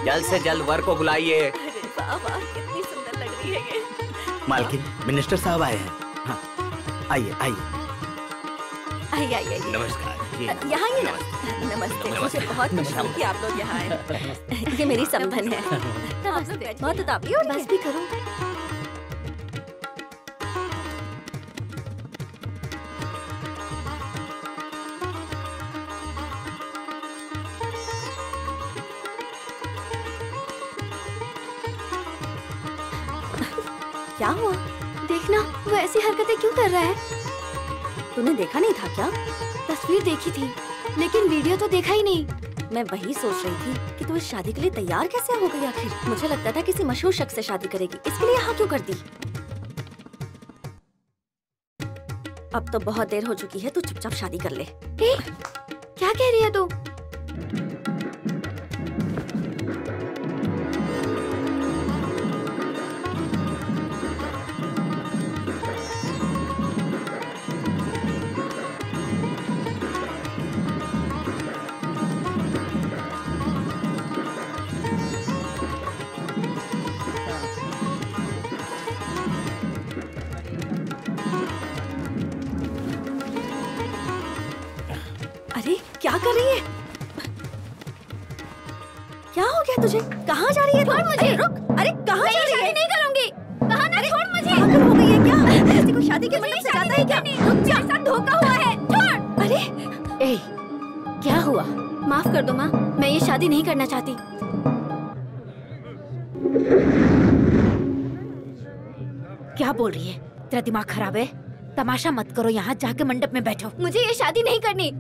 जल्द से जल्द वर को बुलाइए। अरे वाह वाह, कितनी सुंदर लग रही है ये। मालकिन, मिनिस्टर साहब आए हैं। हाँ, आइए आइए। आइए आइए आइए। नमस्कार जी। यहाँ ये नमस्ते। मुझे बहुत खुशी हुई कि आप लोग यहाँ आए। ये मेरी समधन है। नमस्ते। बहुत उतावली हो रही है। बस भी करो। क्या हुआ? देखना, वो ऐसी हरकतें क्यों कर रहा है? तूने देखा नहीं था क्या? तस्वीर देखी थी, लेकिन वीडियो तो देखा ही नहीं। मैं वही सोच रही थी कि तू इस शादी के लिए तैयार कैसे हो गई आखिर। मुझे लगता था किसी मशहूर शख्स से शादी करेगी, इसके लिए यहाँ क्यों कर दी? अब तो बहुत देर हो चुकी है, तू चुपचाप शादी कर ले। क्या कह रही है तू? क्या कर रही है? क्या हो गया तुझे? कहाँ जा रही है? छोड़ मुझे। रुक। अरे कहाँ जा रही है? नहीं करूँगी। कहाँ ना, छोड़ मुझे। पागल हो गई है क्या? किसी को शादी के मंडप से जाता है क्या? रुक जा, साथ धोखा हुआ है। छोड़। अरे ए, क्या हुआ? माफ कर दो माँ, मैं ये शादी नहीं करना चाहती। क्या बोल रही है? तेरा दिमाग खराब है? तमाशा मत करो, यहाँ जाके मंडप में बैठो। मुझे ये शादी नहीं करनी,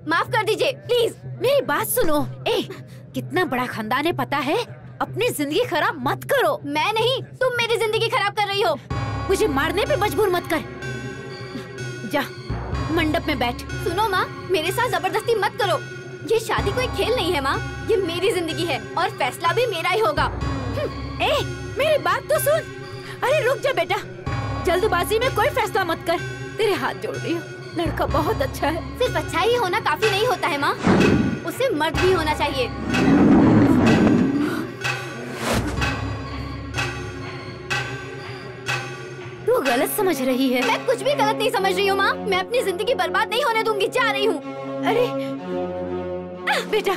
माफ कर दीजिए प्लीज। मेरी बात सुनो। ए, कितना बड़ा खानदान है पता है? अपनी जिंदगी खराब मत करो। मैं नहीं, तुम मेरी जिंदगी खराब कर रही हो। मुझे मारने पे मजबूर मत कर। जा मंडप में बैठ। सुनो माँ, मेरे साथ जबरदस्ती मत करो। ये शादी कोई खेल नहीं है माँ, ये मेरी जिंदगी है और फैसला भी मेरा ही होगा। ए, मेरी बात तो सुन। अरे रुक जा बेटा, जल्दबाजी में कोई फैसला मत कर। तेरे हाथ जोड़ रही हूँ, लड़का बहुत अच्छा है। सिर्फ अच्छा ही होना काफी नहीं होता है माँ, उसे मर्द भी होना चाहिए। तू गलत समझ रही है। मैं कुछ भी गलत नहीं समझ रही हूँ माँ, मैं अपनी जिंदगी बर्बाद नहीं होने दूंगी, जा रही हूँ। अरे बेटा,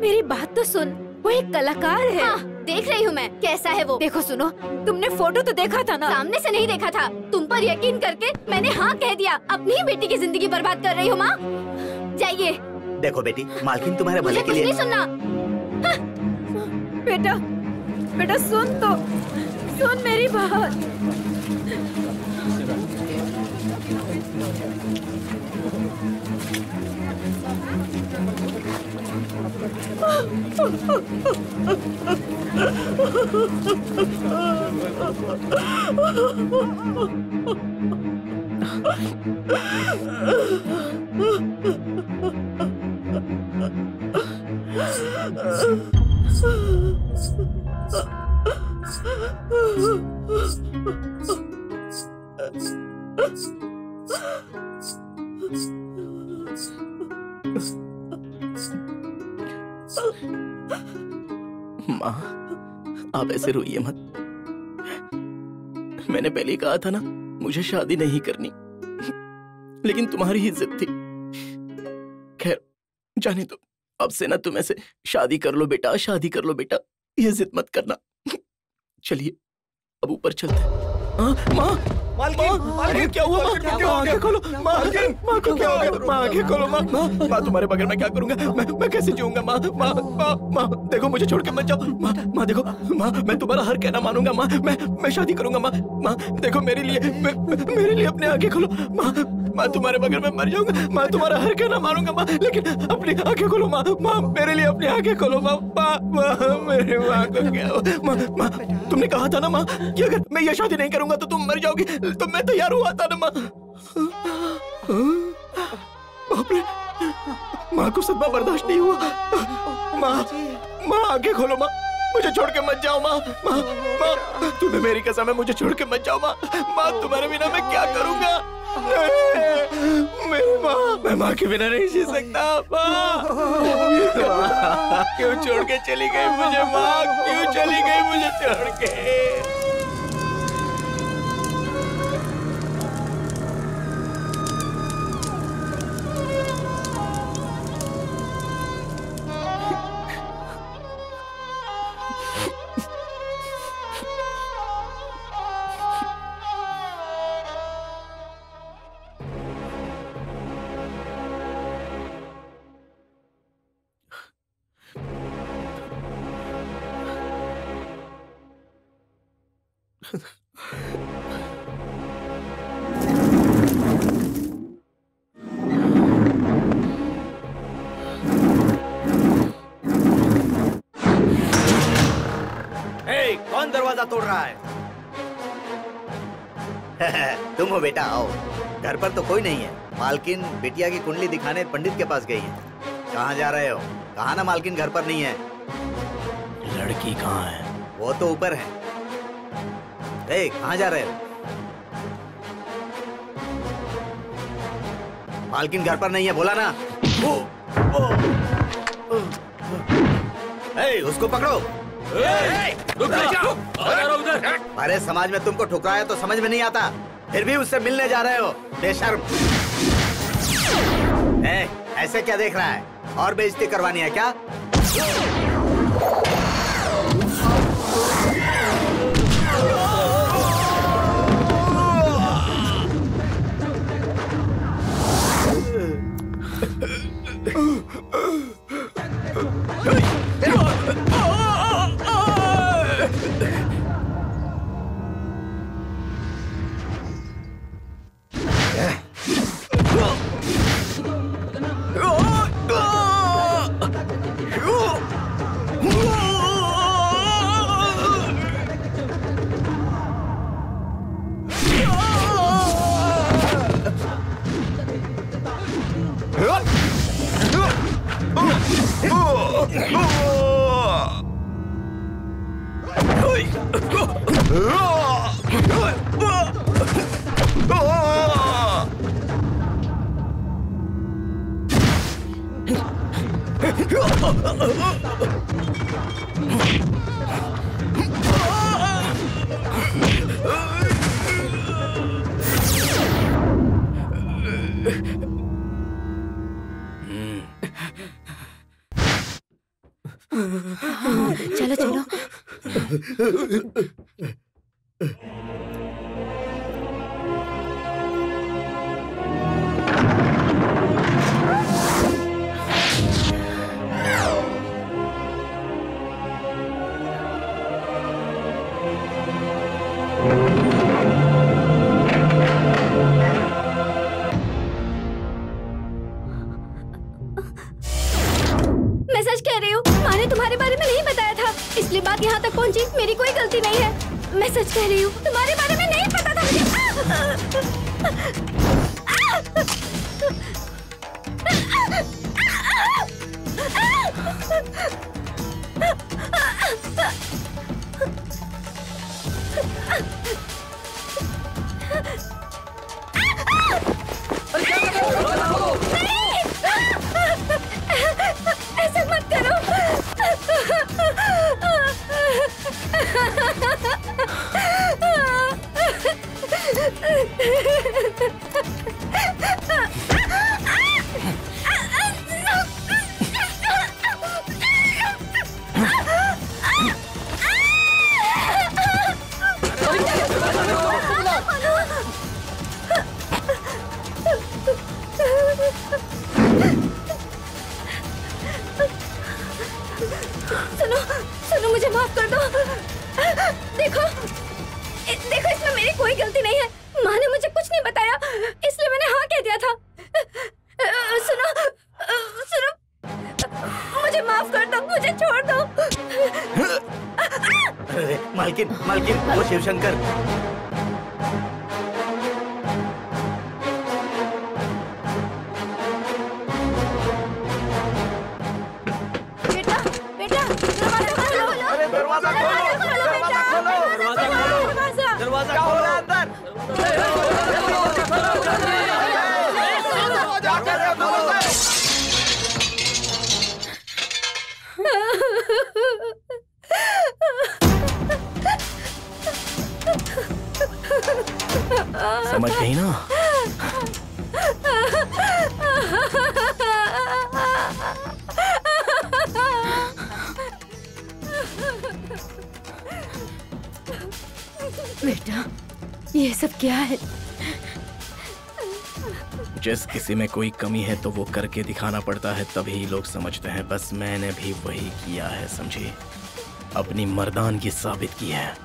मेरी बात तो सुन, वो एक कलाकार है। हाँ, देख रही हूँ मैं, कैसा है वो। देखो सुनो, तुमने फोटो तो देखा था ना? सामने से नहीं देखा था, तुम पर यकीन करके मैंने हाँ कह दिया। अपनी ही बेटी की जिंदगी बर्बाद कर रही हो माँ, जाइए। देखो बेटी, मालकिन तुम्हारे भले के लिए। मुझे कुछ नहीं सुनना। बेटा, बेटा सुन तो, सुन मेरी बात। माँ, आप ऐसे रोइए मत। मैंने पहले ही कहा था ना, मुझे शादी नहीं करनी, लेकिन तुम्हारी ही जिद थी। खैर जाने दो, अब से ना तुम ऐसे शादी कर लो बेटा, शादी कर लो बेटा, ये जिद मत करना। चलिए अब ऊपर चलते हैं। माँ, मालकिन क्या हुआ? माँ आंखें खोलो। माँ को क्या हो गया? माँ आंखें खोलो। माँ तुम्हारे बगैर मैं क्या करूंगा? मैं कैसे जीऊंगा? माँ देखो, मुझे छोड़ के मत जाओ। माँ देखो, माँ मैं तुम्हारा हर कहना मानूंगा। माँ मैं शादी करूंगा। माँ देखो, मेरे लिए अपनी आंखें खोलो। माँ तुम्हारे बगैर मैं मर जाऊंगा। माँ तुम्हारा हर कहना मानूंगा माँ, लेकिन अपनी आंखें खोलो। माँ मेरे लिए अपनी आंखें खोलो। माँ मेरे माँ को क्या हो? माँ तुमने कहा था ना माँ कि अगर मैं ये शादी नहीं करूंगा तो तुम मर जाओगी, तो मैं तैयार हुआ था ना माँ। बाप रे, माँ को सदमा बर्दाश्त नहीं हुआ। माँ आंखें खोलो। मुझे छोड़ के मत जाओ माँ। माँ माँ तुम्हें मेरी कसम है, मुझे छोड़ के मत जाओ माँ। माँ तुम्हारे बिना मैं क्या करूँगा? मेरी माँ, मैं माँ के बिना नहीं जी सकता। माँ क्यों छोड़ के चली गई मुझे? माँ क्यों चली गई मुझे छोड़ के? कौन दरवाजा तोड़ रहा है? तुम हो बेटा, आओ। घर पर तो कोई नहीं है। मालकिन बिटिया की कुंडली दिखाने पंडित के पास गई है। कहाँ जा रहे हो? कहा ना मालकिन घर पर नहीं है। लड़की कहाँ है? वो तो ऊपर है। कहाँ जा रहे हो? मालकिन घर पर नहीं है, बोला ना। उसको पकड़ो। अरे समाज में तुमको ठुकराया तो समझ में नहीं आता, फिर भी उससे मिलने जा रहे हो, बेशर्म। ऐसे क्या देख रहा है? और बेइज्जती करवानी है क्या? चलो चलो। मैं सच कह रही हूँ, माँ ने तुम्हारे बारे में नहीं बताया था, इसलिए बात यहाँ तक पहुँची। मेरी कोई गलती नहीं है। मैं सच कह रही हूँ, तुम्हारे बारे में नहीं पता था ऐसा मत करो। सुनो सुनो, मुझे माफ कर दो। देखो देखो, इसमें मेरी कोई गलती नहीं है। माँ ने मुझे कुछ नहीं बताया, इसलिए मैंने हाँ कह दिया था। सुनो सुनो, मुझे माफ कर दो, मुझे छोड़ दो। मालकिन मालकिन, वो शिवशंकर। समझ गई ना? बेटा, ये सब क्या है? जिस किसी में कोई कमी है तो वो करके दिखाना पड़ता है, तभी लोग समझते हैं। बस मैंने भी वही किया है, समझी? अपनी मर्दानगी साबित की है।